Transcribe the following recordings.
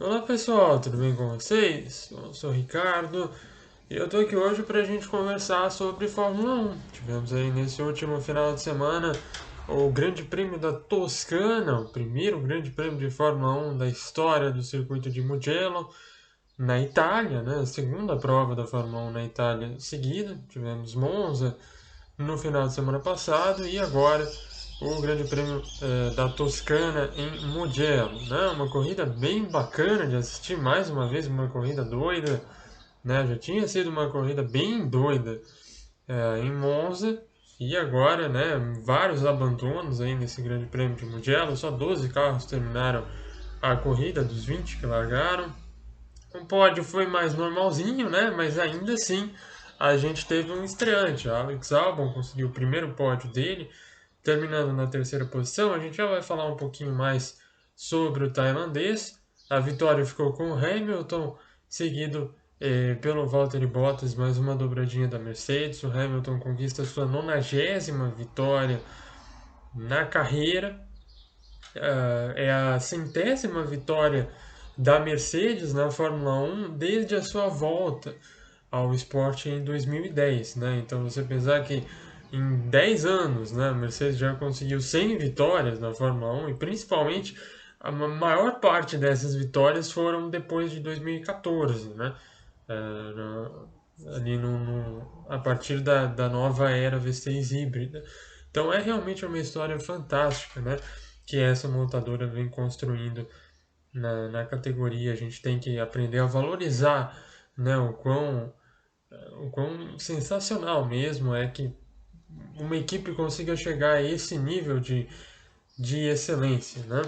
Olá pessoal, tudo bem com vocês? Eu sou o Ricardo e eu tô aqui hoje pra gente conversar sobre Fórmula 1. Tivemos aí nesse último final de semana o Grande Prêmio da Toscana, o primeiro Grande Prêmio de Fórmula 1 da história do circuito de Mugello, na Itália, né? A segunda prova da Fórmula 1 na Itália seguida. Tivemos Monza no final de semana passado e agora o Grande Prêmio da Toscana em Mugello, né? Uma corrida bem bacana de assistir, mais uma vez uma corrida doida, né? Já tinha sido uma corrida bem doida em Monza e agora, né? Vários abandonos aí nesse Grande Prêmio de Mugello, só 12 carros terminaram a corrida dos 20 que largaram. O pódio foi mais normalzinho, né? Mas ainda assim a gente teve um estreante. O Alex Albon conseguiu o primeiro pódio dele, terminando na terceira posição. A gente já vai falar um pouquinho mais sobre o tailandês. A vitória ficou com o Hamilton, seguido pelo Valtteri Bottas, mais uma dobradinha da Mercedes. O Hamilton conquista sua 90ª vitória na carreira. É a centésima vitória da Mercedes na Fórmula 1 desde a sua volta ao esporte em 2010, né? Então você pensar que em 10 anos, né, a Mercedes já conseguiu 100 vitórias na Fórmula 1 e principalmente a maior parte dessas vitórias foram depois de 2014, né? Ali a partir da nova era V6 híbrida. Então é realmente uma história fantástica, né? Que essa montadora vem construindo na categoria. A gente tem que aprender a valorizar, né, o quão sensacional mesmo é que uma equipe consiga chegar a esse nível de excelência, né?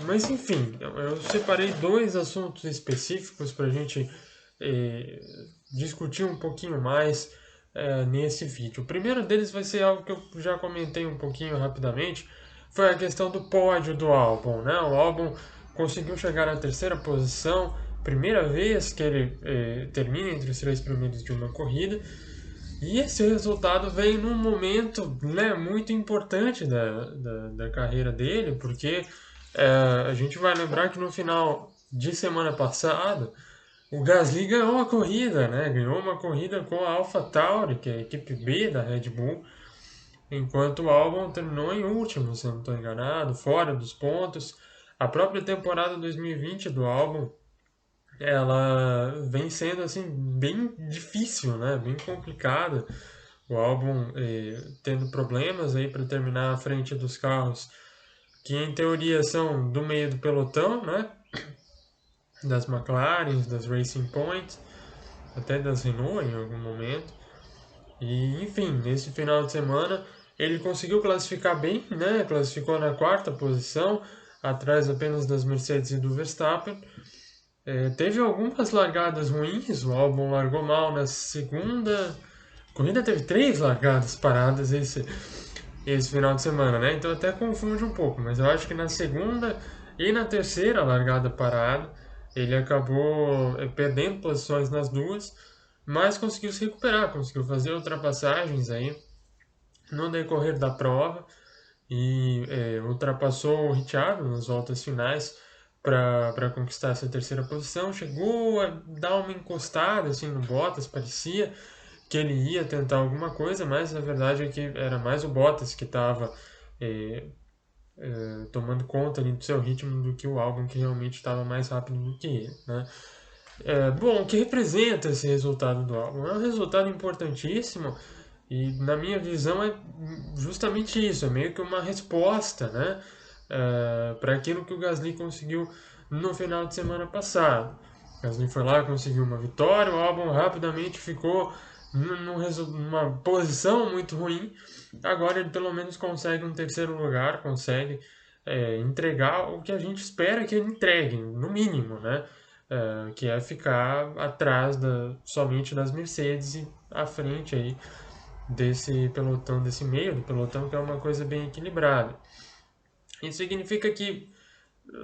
Mas enfim, eu separei dois assuntos específicos para a gente eh, discutir um pouquinho mais nesse vídeo. O primeiro deles vai ser algo que eu já comentei um pouquinho rapidamente, foi a questão do pódio do álbum, né? O álbum conseguiu chegar na terceira posição, primeira vez que ele termina entre os três primeiros de uma corrida, e esse resultado vem num momento, né, muito importante da carreira dele, porque a gente vai lembrar que no final de semana passada o Gasly ganhou uma corrida, né? Ganhou uma corrida com a AlphaTauri, que é a equipe B da Red Bull, enquanto o Albon terminou em último, se eu não estou enganado, fora dos pontos. A própria temporada 2020 do Albon, ela vem sendo assim bem difícil, né? Bem complicada. O Albon tendo problemas aí para terminar à frente dos carros que em teoria são do meio do pelotão, né? Das McLaren, das Racing Point, até das Renault em algum momento. E enfim, nesse final de semana ele conseguiu classificar bem, né? Classificou na quarta posição, atrás apenas das Mercedes e do Verstappen. Teve algumas largadas ruins, o Albon largou mal na segunda. A corrida teve três largadas paradas esse final de semana, né? Então até confunde um pouco, mas eu acho que na segunda e na terceira largada parada ele acabou perdendo posições nas duas, mas conseguiu se recuperar, conseguiu fazer ultrapassagens aí no decorrer da prova e ultrapassou o Ricciardo nas voltas finais para conquistar essa terceira posição. Chegou a dar uma encostada assim no Bottas, parecia que ele ia tentar alguma coisa, mas na verdade é que era mais o Bottas que estava tomando conta ali do seu ritmo do que o Albon, que realmente estava mais rápido do que ele, né? Bom, o que representa esse resultado do álbum? É um resultado importantíssimo e, na minha visão, é justamente isso, é meio que uma resposta, né, para aquilo que o Gasly conseguiu no final de semana passado. O Gasly foi lá, conseguiu uma vitória, o álbum rapidamente ficou numa posição muito ruim. Agora ele pelo menos consegue um terceiro lugar, consegue entregar o que a gente espera que ele entregue, no mínimo, né? Que é ficar atrás somente das Mercedes e à frente aí desse pelotão, desse meio do pelotão, que é uma coisa bem equilibrada. Isso significa que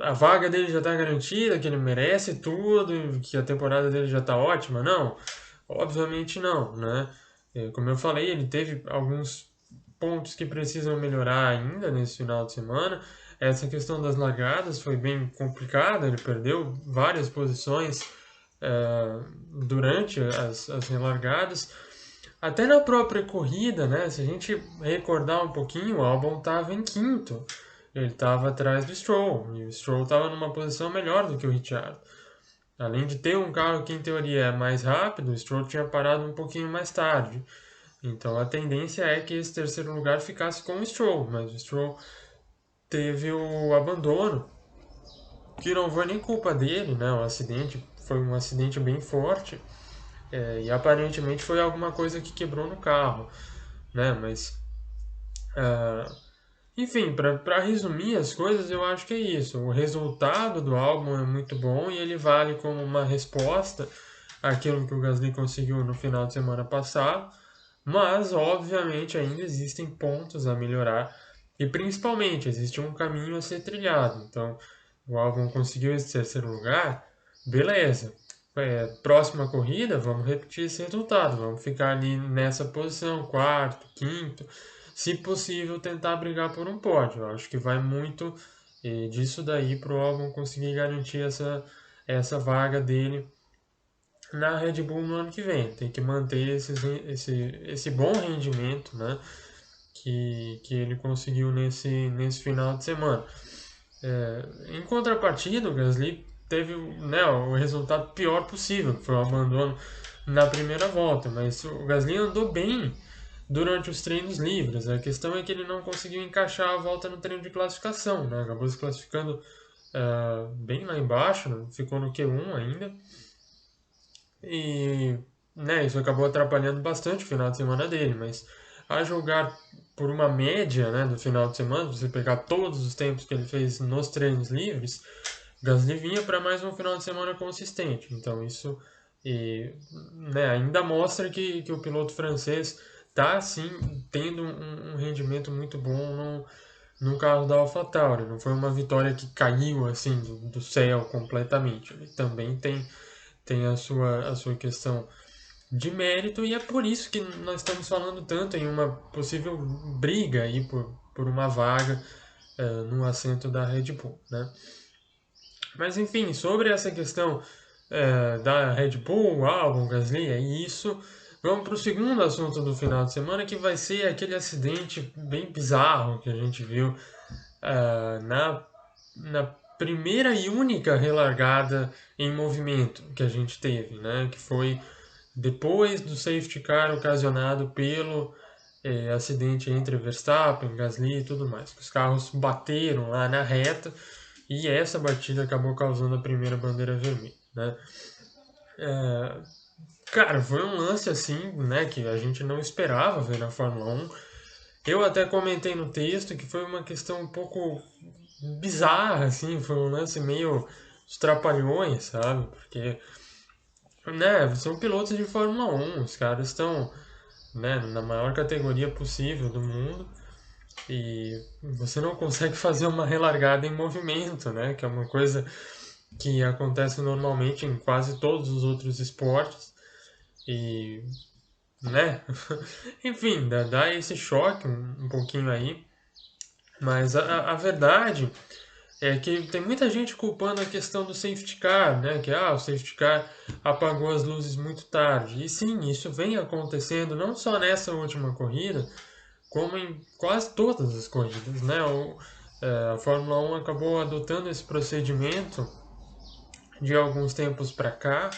a vaga dele já está garantida, que ele merece tudo, que a temporada dele já está ótima? Não, obviamente não, né? Como eu falei, ele teve alguns pontos que precisam melhorar ainda nesse final de semana, essa questão das largadas foi bem complicada, ele perdeu várias posições durante as relargadas. Até na própria corrida, né? Se a gente recordar um pouquinho, o Albon estava em quinto. Ele estava atrás do Stroll. E o Stroll estava numa posição melhor do que o Ricciardo. Além de ter um carro que em teoria é mais rápido, o Stroll tinha parado um pouquinho mais tarde. Então a tendência é que esse terceiro lugar ficasse com o Stroll. Mas o Stroll teve o abandono, que não foi nem culpa dele, né? O acidente foi um acidente bem forte. E aparentemente foi alguma coisa que quebrou no carro, né? Mas, enfim, para resumir as coisas, eu acho que é isso. O resultado do álbum é muito bom e ele vale como uma resposta àquilo que o Gasly conseguiu no final de semana passado, mas, obviamente, ainda existem pontos a melhorar e, principalmente, existe um caminho a ser trilhado. Então, o álbum conseguiu esse terceiro lugar, beleza. Próxima corrida, vamos repetir esse resultado, vamos ficar ali nessa posição, quarto, quinto, se possível tentar brigar por um pódio. Eu acho que vai muito disso daí para o álbum conseguir garantir essa vaga dele na Red Bull no ano que vem. Tem que manter esse bom rendimento, né, que ele conseguiu nesse final de semana. Em contrapartida, o Gasly teve, né, o resultado pior possível, que foi o abandono na primeira volta, mas o Gasly andou bem durante os treinos livres. A questão é que ele não conseguiu encaixar a volta no treino de classificação, né? Acabou se classificando bem lá embaixo, né? Ficou no Q1 ainda. E, né, isso acabou atrapalhando bastante o final de semana dele, mas a julgar por uma média, né, do final de semana, você pegar todos os tempos que ele fez nos treinos livres, Gasly vinha para mais um final de semana consistente. Então isso né, ainda mostra que o piloto francês está sim tendo um rendimento muito bom no carro da AlphaTauri. Não foi uma vitória que caiu assim do céu completamente. Ele também tem a sua questão de mérito e é por isso que nós estamos falando tanto em uma possível briga aí por uma vaga no assento da Red Bull, né? Mas enfim, sobre essa questão da Red Bull, Albon, Gasly, é isso. Vamos para o segundo assunto do final de semana, que vai ser aquele acidente bem bizarro que a gente viu na primeira e única relargada em movimento que a gente teve, né? Que foi depois do safety car ocasionado pelo acidente entre Verstappen, Gasly e tudo mais. Os carros bateram lá na reta e essa batida acabou causando a primeira bandeira vermelha, né? Cara, foi um lance assim, né, que a gente não esperava ver na Fórmula 1. Eu até comentei no texto que foi uma questão um pouco bizarra, assim, foi um lance meio os trapalhões, sabe? Porque, né, são pilotos de Fórmula 1, os caras estão, né, na maior categoria possível do mundo e você não consegue fazer uma relargada em movimento, né, que é uma coisa que acontece normalmente em quase todos os outros esportes e, né, enfim, dá esse choque um pouquinho aí, mas a verdade é que tem muita gente culpando a questão do safety car, né? Que o safety car apagou as luzes muito tarde. E sim, isso vem acontecendo não só nessa última corrida, como em quase todas as corridas, né? A Fórmula 1 acabou adotando esse procedimento de alguns tempos para cá.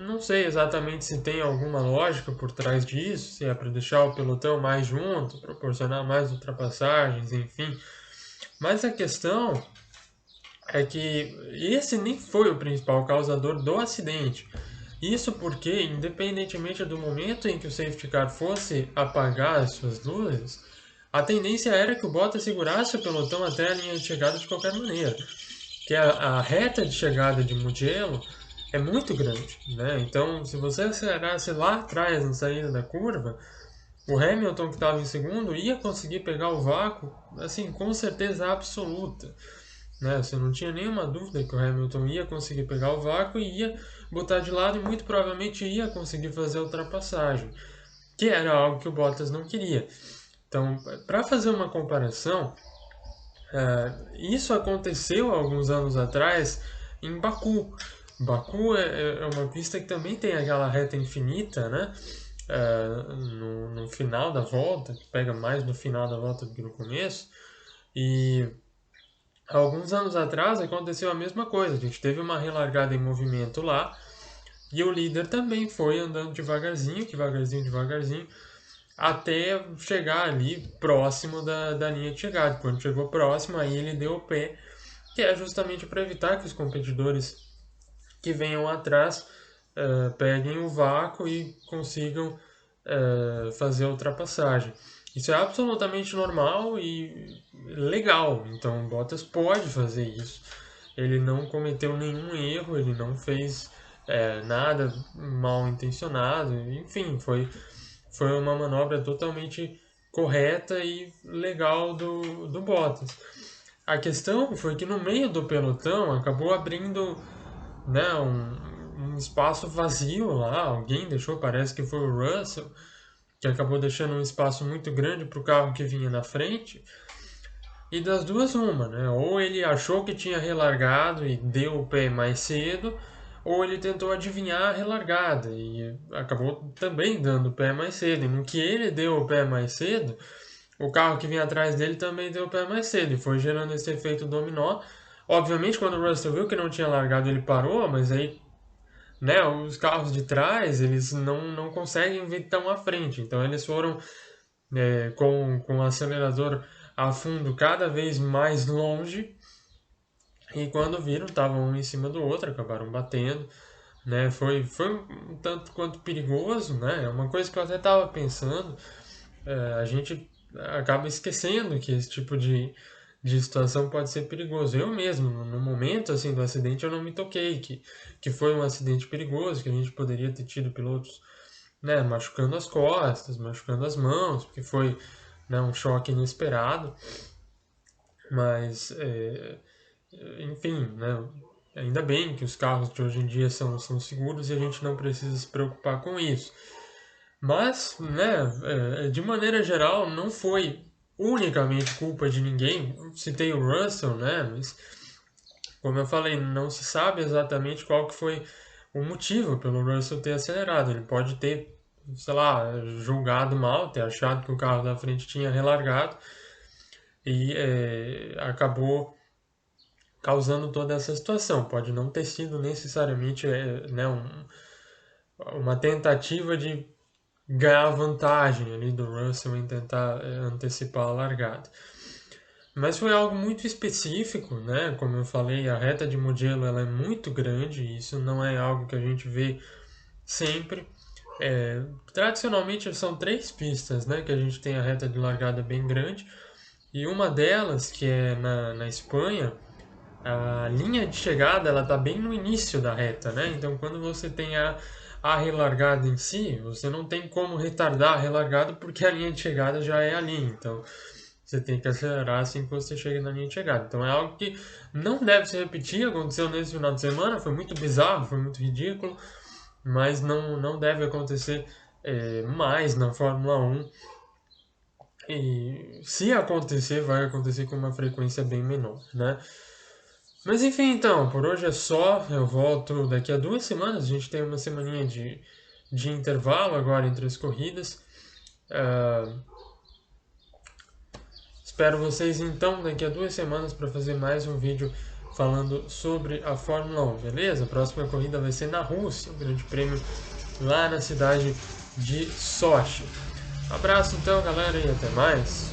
Não sei exatamente se tem alguma lógica por trás disso, se é para deixar o pelotão mais junto, proporcionar mais ultrapassagens, enfim. Mas a questão é que esse nem foi o principal causador do acidente. Isso porque, independentemente do momento em que o safety car fosse apagar as suas luzes, a tendência era que o Bottas segurasse o pelotão até a linha de chegada de qualquer maneira. Que a reta de chegada de Mugello é muito grande, né? Então, se você acelerasse lá atrás na saída da curva, o Hamilton, que estava em segundo, ia conseguir pegar o vácuo, assim, com certeza absoluta. Né? Você não tinha nenhuma dúvida que o Hamilton ia conseguir pegar o vácuo e ia botar de lado e muito provavelmente ia conseguir fazer a ultrapassagem, que era algo que o Bottas não queria. Então, para fazer uma comparação, Isso aconteceu alguns anos atrás em Baku. Baku é uma pista que também tem aquela reta infinita, né? No final da volta, que pega mais no final da volta do que no começo. E alguns anos atrás aconteceu a mesma coisa. A gente teve uma relargada em movimento lá. E o líder também foi andando devagarzinho, devagarzinho, até chegar ali próximo da linha de chegada. Quando chegou próximo, aí ele deu o pé, que é justamente para evitar que os competidores que venham atrás peguem o vácuo e consigam fazer a ultrapassagem. Isso é absolutamente normal e legal, então o Bottas pode fazer isso. Ele não cometeu nenhum erro, ele não fez nada mal intencionado, enfim, foi uma manobra totalmente correta e legal do Bottas. A questão foi que no meio do pelotão acabou abrindo, né, um espaço vazio lá, alguém deixou, parece que foi o Russell, que acabou deixando um espaço muito grande para o carro que vinha na frente. E das duas uma, né? Ou ele achou que tinha relargado e deu o pé mais cedo, ou ele tentou adivinhar a relargada e acabou também dando o pé mais cedo. E no que ele deu o pé mais cedo, o carro que vinha atrás dele também deu o pé mais cedo e foi gerando esse efeito dominó. Obviamente, quando o Russell viu que não tinha largado, ele parou, mas aí, né, os carros de trás, eles não conseguem vir tão à frente. Então, eles foram com o acelerador a fundo cada vez mais longe e quando viram estavam um em cima do outro, acabaram batendo, né? Foi um tanto quanto perigoso, né? É uma coisa que eu até estava pensando, a gente acaba esquecendo que esse tipo de situação pode ser perigoso. Eu mesmo, no momento assim do acidente, eu não me toquei que foi um acidente perigoso, que a gente poderia ter tido pilotos, né, machucando as costas, machucando as mãos, porque foi, né, um choque inesperado. Mas, enfim, né, ainda bem que os carros de hoje em dia são seguros e a gente não precisa se preocupar com isso. Mas, né, de maneira geral, não foi unicamente culpa de ninguém. Citei o Russell, né, mas como eu falei, não se sabe exatamente qual que foi o motivo pelo Russell ter acelerado. Ele pode ter, sei lá, julgado mal, ter achado que o carro da frente tinha relargado e acabou causando toda essa situação. Pode não ter sido necessariamente né, uma tentativa de ganhar vantagem ali do Russell em tentar antecipar a largada. Mas foi algo muito específico, né? Como eu falei, a reta de Mugello ela é muito grande e isso não é algo que a gente vê sempre. Tradicionalmente são 3 pistas, né? Que a gente tem a reta de largada bem grande e uma delas, que é na Espanha, a linha de chegada ela está bem no início da reta, né? Então quando você tem a relargada em si, você não tem como retardar a relargada porque a linha de chegada já é ali. Então você tem que acelerar assim que você chega na linha de chegada. Então é algo que não deve se repetir, aconteceu nesse final de semana, foi muito bizarro, foi muito ridículo, mas não deve acontecer mais na Fórmula 1. E se acontecer, vai acontecer com uma frequência bem menor, né? Mas enfim, então, por hoje é só. Eu volto daqui a 2 semanas. A gente tem uma semaninha de intervalo agora entre as corridas. Espero vocês então daqui a 2 semanas para fazer mais um vídeo falando sobre a Fórmula 1, beleza? A próxima corrida vai ser na Rússia, o Grande Prêmio lá na cidade de Sochi. Abraço então, galera, e até mais.